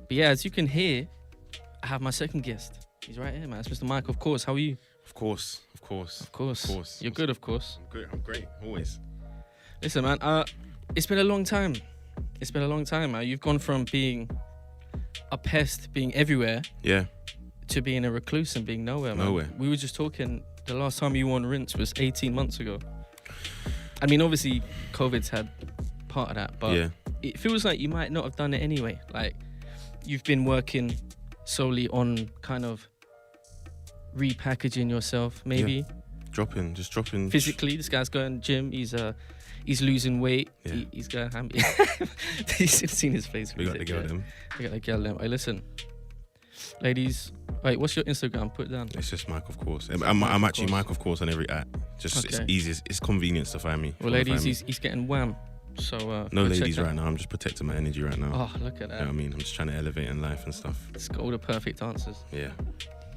But yeah, as you can hear, I have my second guest. He's right here, man. It's Mr. Micofcourse. How are you? Of course. Of course. You're good, of course. I'm good. I'm great. Always. Listen, man. It's been a long time. Man. You've gone from being a pest, being everywhere, Yeah. to being a recluse and being nowhere, man. Nowhere. We were just talking. The last time you were on Rinse was 18 months ago. I mean, obviously, COVID's had part of that, but Yeah. it feels like you might not have done it anyway. Like, you've been working solely on kind of repackaging yourself, maybe. Yeah. Just dropping. Physically, this guy's going gym. He's losing weight. Yeah. He's going ham. He's seen his face. We got the girl them. We got the girl them. Hey, listen, ladies. Wait, what's your Instagram? Put it down. It's just Micofcourse. I'm actually Micofcourse on every app. Just Okay. it's easy. It's convenience to find me. Well, ladies, he's getting wham. So no go check ladies that. right now. I'm just protecting my energy right now. Oh, look at You know that. what I mean? I'm just trying to elevate in life and stuff. It's got all the perfect answers. Yeah.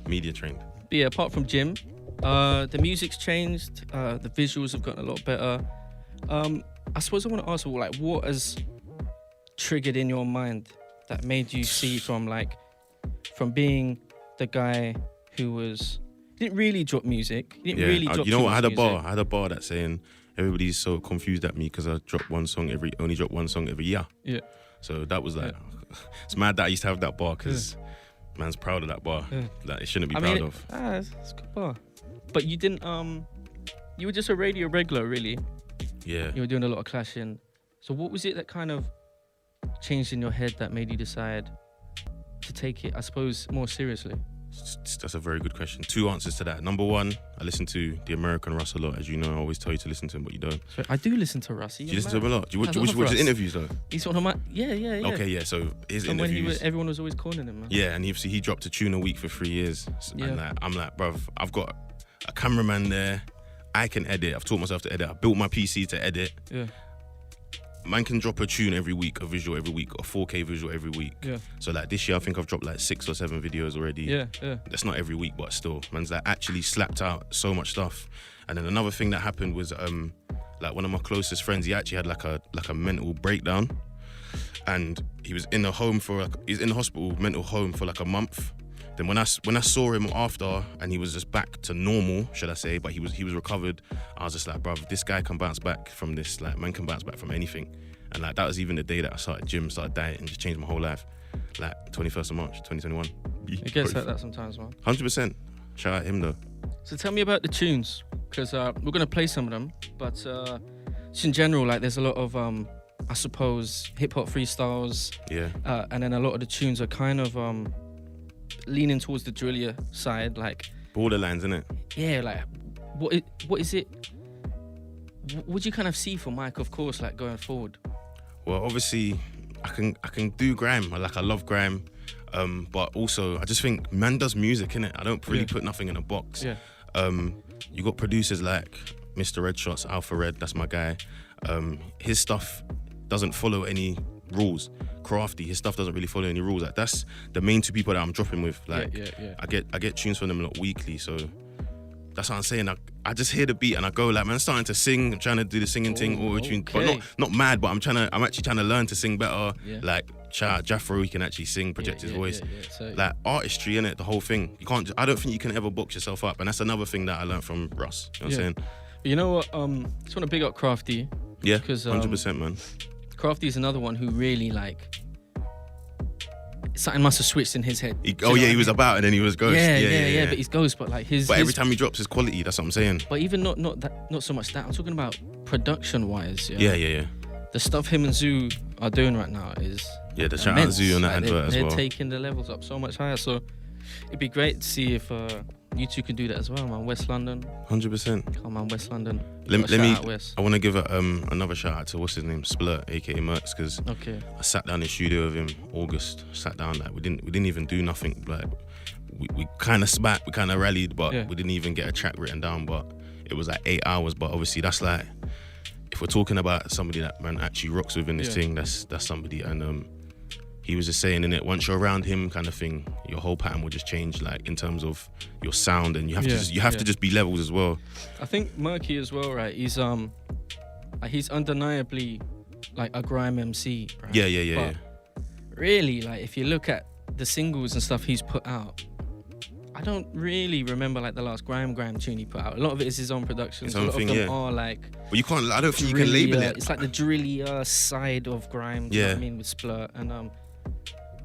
Media trained. But yeah, apart from gym, the music's changed. The visuals have gotten a lot better. I suppose I want to ask, like, what has triggered in your mind that made you see from being the guy who didn't really drop music. He didn't really drop you know what? I had a music. bar. I had a bar that's saying everybody's so confused at me because I only drop one song every year. Yeah. So that was like, it's mad that I used to have that bar because man's proud of that bar that it shouldn't be proud of. It's a good bar. But you didn't. You were just a radio regular, really. Yeah. You were doing a lot of clashing. So what was it that kind of changed in your head that made you decide to take it, I suppose, more seriously? That's a very good question. Two answers to that. Number one, I listen to the American Russ a lot. As you know, I always tell you to listen to him, but you don't. So I do listen to Russ. Do you listen to him a lot? Do you watch his interviews though? He's one of my... Yeah. Okay, yeah. So his From when interviews. everyone was always calling him, man. Yeah, and he dropped a tune a week for 3 years. Yeah. And I'm like, bruv, I've got a cameraman there. I can edit. I've taught myself to edit. I built my PC to edit. Yeah. Man can drop a tune every week, a visual every week, a 4K visual every week. Yeah. So like this year, I think I've dropped like 6 or 7 videos already. Yeah. That's not every week, but still, man's like actually slapped out so much stuff. And then another thing that happened was like one of my closest friends, he actually had like a mental breakdown, and he was in the hospital mental home for like a month. Then when I saw him after, and he was just back to normal, should I say, but he was recovered, I was just like, bruv, this guy can bounce back from this, like, man can bounce back from anything. And like that was even the day that I started gym, started diet, and just changed my whole life. Like 21st of March, 2021. It gets like that sometimes, man. 100%. Shout out him though. So tell me about the tunes, because we're going to play some of them, but just in general, like, there's a lot of, I suppose, hip-hop freestyles. Yeah. And then a lot of the tunes are kind of leaning towards the drillier side, like... Borderlines, innit? Yeah, like, what is it... What do you kind of see for Micofcourse, like, going forward? Well, obviously, I can do grime. Like, I love grime. But also, I just think man does music, innit? I don't really put nothing in a box. Yeah. You got producers like Mr. Red Shots, Alpha Red, that's my guy. His stuff doesn't follow any rules. Crafty, his stuff doesn't really follow any rules. Like, that's the main two people that I'm dropping with. Like, yeah. I get tunes from them a lot weekly, so that's what I'm saying. I just hear the beat and I go like, man, I'm starting to sing. I'm trying to do the singing thing, auto-tune, but not mad. But I'm actually trying to learn to sing better. Yeah. Like, shout out Jafro, he can actually sing, project his voice. So, like, artistry, innit, the whole thing. I don't think you can ever box yourself up, and that's another thing that I learned from Russ. You know what I'm saying? You know what? I just want to big up Crafty. Yeah, because 100%, man. Crafty is another one who really, like, something must have switched in his head. He was about and then he was ghost. Yeah, but he's ghost, but like his... But every time he drops his quality, that's what I'm saying. But even not so much that, I'm talking about production-wise. Yeah. The stuff him and Zoo are doing right now is... Yeah, the shout out Zoo on that advert as well. They're taking the levels up so much higher, so it'd be great to see if you two can do that as well, man. West London. 100%. Come on, West London. I want to give another shout out to what's his name, Splurt, aka Mertz, because I sat down in the studio with him August. Sat down, like, we didn't even do nothing. Like, we kind of spat, we kind of rallied, but we didn't even get a track written down. But it was like 8 hours. But obviously that's like, if we're talking about somebody that man actually rocks within this thing, that's somebody. And he was just saying, in it, once you're around him, kind of thing, your whole pattern will just change, like, in terms of your sound, and you have to just be levels as well. I think Murky as well, right? He's undeniably like a grime MC, right? Yeah. really, like, if you look at the singles and stuff he's put out, I don't really remember like the last Grime tune he put out. A lot of it is his own productions. A lot of them are like. But you can't. I don't think you can label it. It's like the drillier side of Grime. Do you know what I mean, with Splurt, and I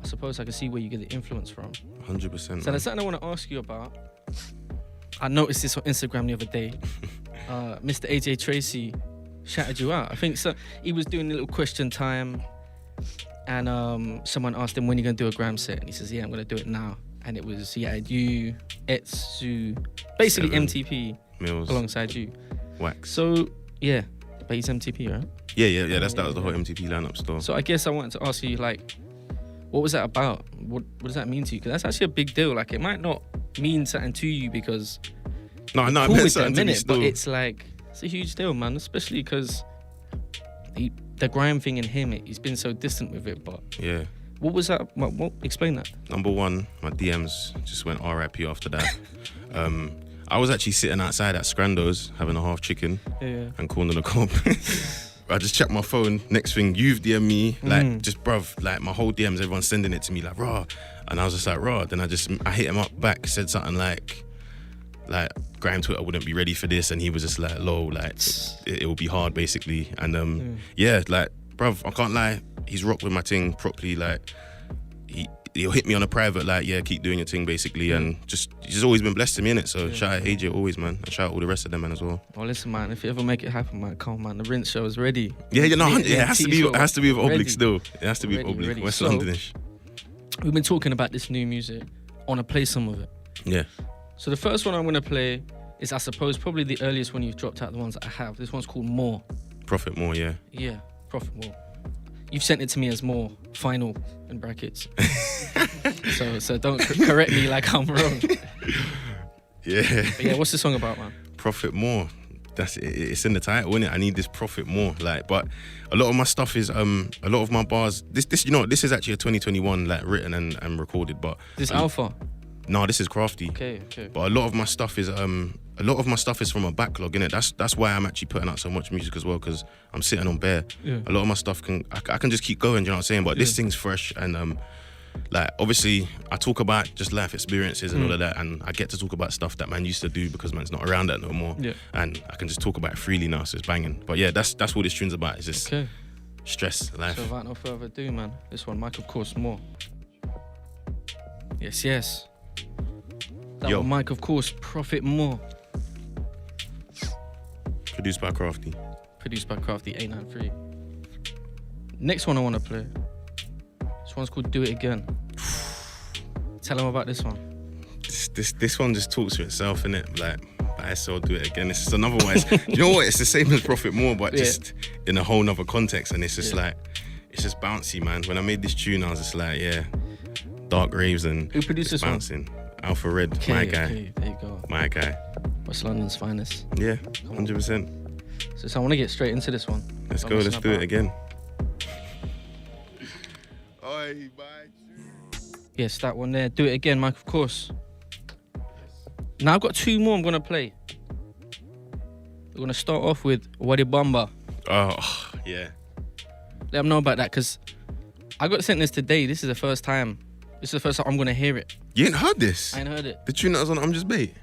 suppose I can see where you get the influence from. 100%. So there's something I want to ask you about. I noticed this on Instagram the other day. Mr. AJ Tracy shouted you out. I think so. He was doing a little question time, and someone asked him when you're gonna do a Grime set, and he says, "Yeah, I'm gonna do it now." And it was, he had you, Etsu, basically 7 MTP Mills alongside you. Wax. So, yeah, but he's MTP, right? Yeah. That was the whole MTP lineup store. So I guess I wanted to ask you, like, what was that about? What does that mean to you? Because that's actually a big deal. Like, it might not mean something to you because no, it cool meant something to me but it's like, it's a huge deal, man. Especially because the Grime thing in him, he's been so distant with it, but... Yeah. What was that? What explain that? Number one, my DMs just went RIP after that. I was actually sitting outside at Scrando's having a half chicken and corn on the cob. I just checked my phone. Next thing, you've DM'd me, like, just bruv, like my whole DMs, everyone's sending it to me, like, raw. And I was just like, raw. Then I hit him up back, said something like Grime Twitter wouldn't be ready for this, and he was just like, low, like it will be hard basically. And yeah, like, bruv, I can't lie, he's rocked with my thing properly. Like, he'll hit me on a private, like, yeah, keep doing your thing basically, and he's always been blessed to me, innit? So shout out AJ always, man, and shout out all the rest of them, man, as well. Well, listen, man, if you ever make it happen, man, come on, man, the Rinse show is ready. Yeah, it has to be with Oblig still. It has to be with Oblig, West so, Londonish. We've been talking about this new music. I want to play some of it. Yeah. So the first one I'm going to play is, I suppose, probably the earliest one you've dropped out, the ones that I have. This one's called More. Profit More, yeah. Yeah, Profit More. You've sent it to me as More, final, in brackets. so don't correct me like I'm wrong. Yeah. But yeah, what's the song about, man? Profit More. That's it. It's in the title, innit? I need this profit more. Like, but a lot of my stuff is a lot of my bars. This you know, this is actually a 2021 like written and recorded. But this Alpha. No, this is Crafty. Okay. But a lot of my stuff is from a backlog, innit? That's why I'm actually putting out so much music as well, because I'm sitting on bare. Yeah. A lot of my stuff I can just keep going, you know what I'm saying? But this thing's fresh, and like, obviously I talk about just life experiences and all of that, and I get to talk about stuff that man used to do because man's not around that no more. Yeah. And I can just talk about it freely now, so it's banging. But yeah, that's what this tune's about. It's just stress, life. So without no further ado, man, this one, Micofcourse, More. Yes. That one, Micofcourse, Profit More. Produced by Crafty. 893. Next one I want to play. This one's called Do It Again. Tell them about this one. This one just talks for itself, innit? Like, I saw Do It Again. It's just another one. You know what? It's the same as Profit More, but just in a whole nother context. And it's just like, it's just bouncy, man. When I made this tune, I was just like, yeah, dark raves and who produced this bouncing. One? Alpha Red, my guy. Okay, there you go. My guy. West London's finest. Yeah, 100%. So I want to get straight into this one. Let's go. Let's do it again. Yes, that one there. Do It Again, Micofcourse. Now I've got two more I'm going to play. We're going to start off with Wadi Bamba. Oh, yeah. Let them know about that, because I got sent this today. This is the first time I'm going to hear it. You ain't heard this? I ain't heard it. The tune that was on I'm Just Bait.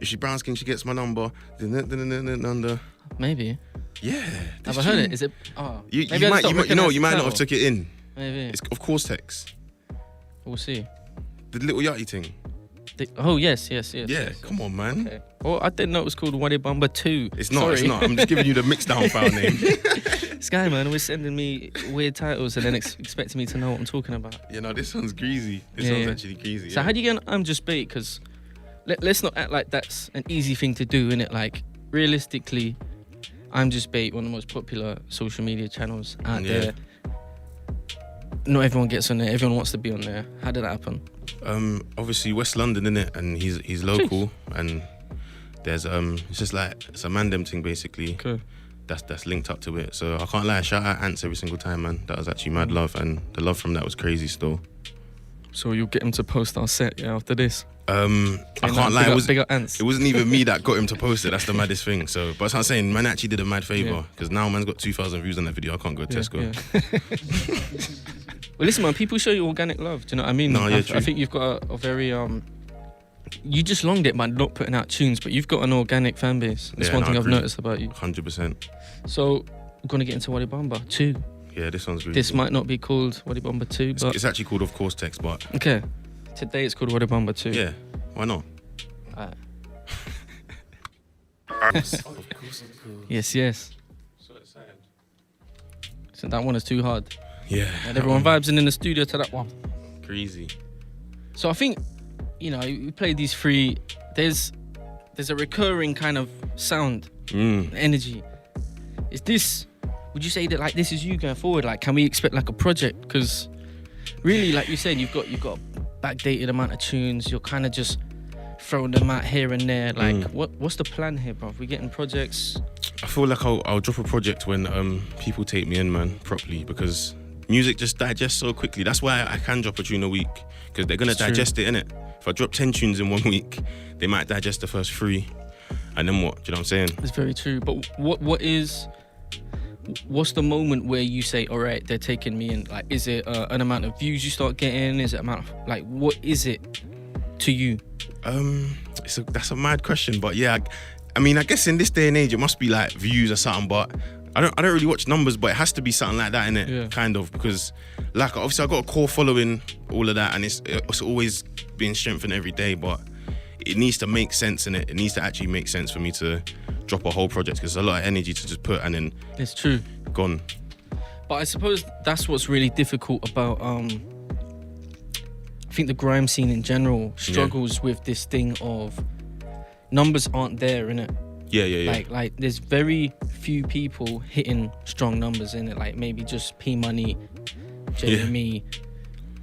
If she brown skin, she gets my number. Maybe. Yeah. Have I heard it? Is it? Oh. You might not have took it in. Maybe. It's of course text. We'll see. The little yachty thing. Yes. Yeah, come on, man. Okay. Well, I didn't know it was called Wadi Bamba 2. It's not. I'm just giving you the mixed down file name. This guy, man, always sending me weird titles and then expecting me to know what I'm talking about. Yeah, no, this one's greasy. This one's actually greasy. So how do you get I'm Just Bait? Because let's not act like that's an easy thing to do, innit? Like, realistically, I'm Just Bait, one of the most popular social media channels out there. Not everyone gets on there. Everyone wants to be on there. How did that happen? Obviously West London, innit? And he's local. Jeez. And there's it's just like, it's a mandem thing basically. Okay. That's linked up to it. So I can't lie, shout out Ants every single time, man. That was actually mad love, and the love from that was crazy still. So you'll get him to post our set after this? I can't lie, it wasn't even me that got him to post it. That's the maddest thing. So, but I'm saying, man actually did a mad favour, because now man's got 2,000 views on that video. I can't go to Tesco. Well, listen, man. People show you organic love. Do you know what I mean? No, yeah, I true. think you've got a very You just longed it by not putting out tunes, but you've got an organic fan base. That's one thing I've noticed about you. 100%. So we're gonna get into Wadi Bamba 2. Yeah, this one's really This cool. might not be called Wadi Bamba 2, but It's actually called Of Course Text, but okay. Today it's called Wadi Bamba 2. yeah, why not? Alright. Yes. So that one is too hard. Yeah. And everyone vibes in the studio to that one. Crazy. So I think, we play these three. There's a recurring kind of sound, energy. Would you say that like this is you going forward? Like, can we expect like a project? Because really, like you said, you've got a backdated amount of tunes. You're kind of just throwing them out here and there. Like, what's the plan here, bro? We're getting projects. I feel like I'll drop a project when people take me in, man, properly, because music just digests so quickly. That's why I can drop a tune a week, because they're gonna digest it, innit? If I drop 10 tunes in 1 week, they might digest the first 3, and then what? Do you know what I'm saying? It's very true. But what's the moment where you say, all right, they're taking me in? Like, is it an amount of views you start getting? Is it amount of, like, what is it to you? That's a mad question, but yeah, I mean, I guess in this day and age, it must be like views or something, but I don't really watch numbers, but it has to be something like that, innit? Yeah. Kind of, because like obviously I got a core following, all of that, and it's always being strengthened every day, but it needs to make sense, innit? It needs to actually make sense for me to drop a whole project, because there's a lot of energy to just put and then It's true. gone. But I suppose that's what's really difficult about I think the grime scene in general struggles with this thing of numbers aren't there, innit? Yeah. Like there's very few people hitting strong numbers in it. Like maybe just P Money, Jeremy.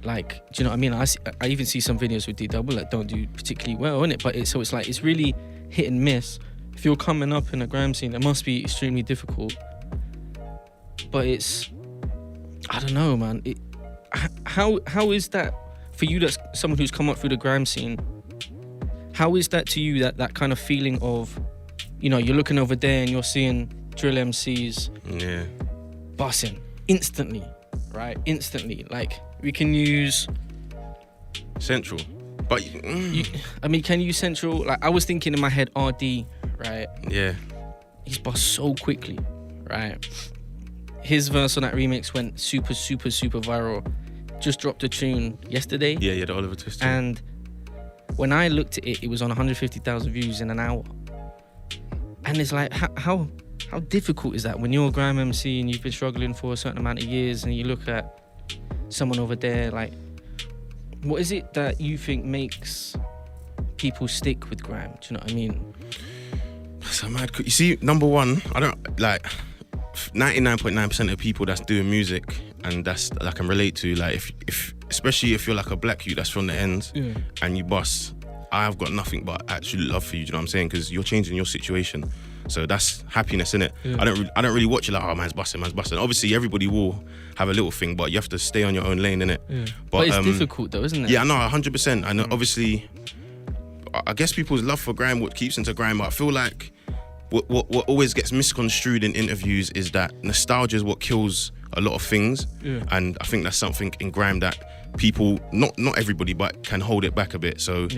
Like, do you know what I mean? I even see some videos with D Double that don't do particularly well in it. But it's like it's really hit and miss. If you're coming up in a grime scene, it must be extremely difficult. But I don't know, man. How is that for you? That's someone who's come up through the grime scene. How is that to you? That kind of feeling of, you're looking over there and you're seeing drill MCs bussing instantly, right? Instantly. Like, we can use Central, but can you use Central? Like, I was thinking in my head, RD, right? Yeah. He's bust so quickly, right? His verse on that remix went super, super, super viral. Just dropped a tune yesterday. Yeah, the Oliver Twist. And when I looked at it, it was on 150,000 views in an hour. And it's like, how difficult is that when you're a grime MC and you've been struggling for a certain amount of years, and you look at someone over there, like, what is it that you think makes people stick with grime? Do you know what I mean? So mad. You see, number one, I don't like 99.9% of people that's doing music and that's that I can relate to. Like, if especially if you're like a black youth that's from the ends and you bust, I've got nothing but absolute love for you. Do you know what I'm saying? Because you're changing your situation. So that's happiness, innit? Yeah. I don't really watch it like, oh, man's busting. Obviously, everybody will have a little thing, but you have to stay on your own lane, innit? Yeah. But it's difficult though, isn't it? Yeah, no, 100%. And obviously, I guess people's love for grime, what keeps into grime, but I feel like what always gets misconstrued in interviews is that nostalgia is what kills a lot of things. Yeah. And I think that's something in grime that people, not everybody, but can hold it back a bit. So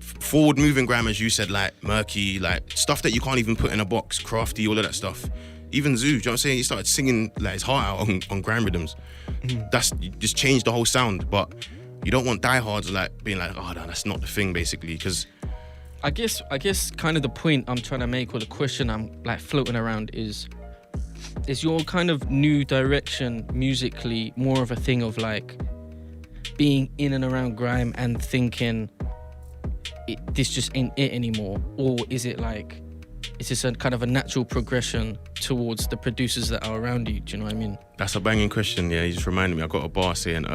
forward moving grime, as you said, like murky, like stuff that you can't even put in a box, crafty, all of that stuff. Even Zoo, do you know what I'm saying? He started singing like his heart out on grime rhythms. You just changed the whole sound, but you don't want diehards like being like, oh no, that's not the thing, basically, because I guess kind of the point I'm trying to make, or the question I'm like floating around is your kind of new direction musically more of a thing of like being in and around grime and thinking this just ain't it anymore? Or is it like, is this a kind of a natural progression towards the producers that are around you? Do you know what I mean? that's a banging question. Yeah, you just reminded me. I got a bar saying,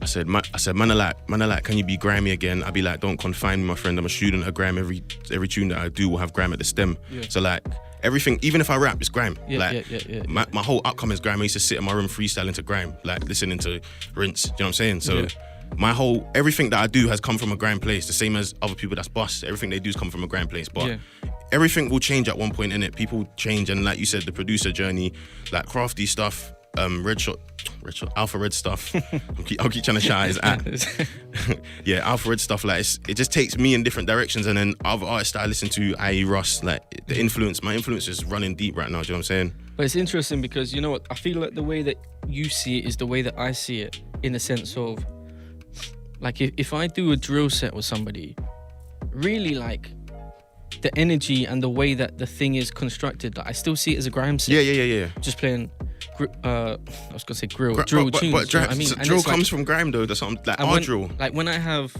I said, man, I like, can you be grimy again? I'd be like, don't confine me, my friend. I'm a student of grime. Every tune that I do will have grime at the stem. Yeah. So like everything, even if I rap, it's grime. Yeah. My whole outcome is grime. I used to sit in my room freestyling to grime, like listening to Rinse. Do you know what I'm saying? So everything that I do has come from a grime place. The same as other people that's bust. Everything they do has come from a grime place. But everything will change at one point, innit? People change, and like you said, the producer journey, like crafty stuff, Alpha Red stuff. I'll keep trying to shout his at. Yeah, Alpha Red stuff. Like it just takes me in different directions, and then other artists that I listen to, i.e. Russ, like my influence is running deep right now. Do you know what I'm saying? But it's interesting because you know what? I feel like the way that you see it is the way that I see it, in the sense of, like, if I do a drill set with somebody, really, like, the energy and the way that the thing is constructed, like, I still see it as a grime set. Yeah. Just playing, I was gonna say drill tunes. But you know what I mean? drill comes from grime though. That's something like our drill. Like when I have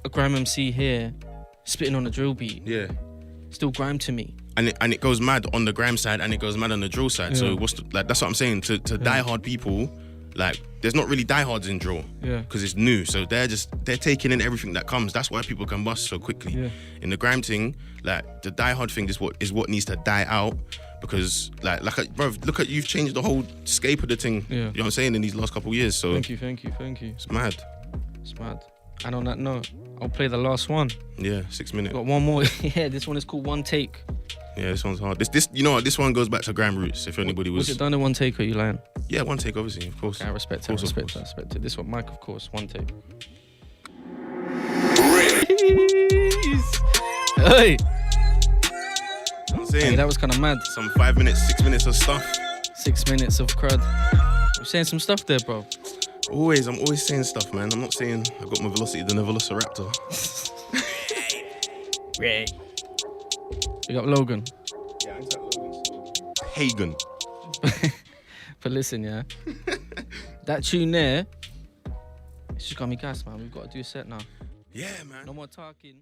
a grime MC here, spitting on a drill beat, Yeah. still grime to me. And it goes mad on the grime side and it goes mad on the drill side. So that's what I'm saying. To diehard people, like, there's not really diehards in drill. Yeah. Because it's new. So they're taking in everything that comes. That's why people can bust so quickly. Yeah. In the grime thing, like, the diehard thing is what needs to die out. Because like bro, look at, you've changed the whole scape of the thing. Yeah. You know what I'm saying, in these last couple of years. So Thank you. it's mad. It's mad. And on that note, I'll play the last one. Yeah, 6 minutes. Got one more. Yeah, this one is called One Take. Yeah, this one's hard. This you know what? This one goes back to grime roots. If anybody was it done in one take or you lying? Yeah, one take, obviously, of course. Okay, I respect it. This one, Micofcourse, One Take. Hey! I'm saying, Hey, that was kind of mad. some 5 minutes, 6 minutes of stuff. 6 minutes of crud. I'm saying some stuff there, bro. I'm always saying stuff, man. I'm not saying I got more velocity than a velociraptor. Right. You got Logan. Yeah, I got Logan. Hagen. But listen, yeah. That tune there, it's just got me gas, man. We've got to do a set now. Yeah, man. No more talking.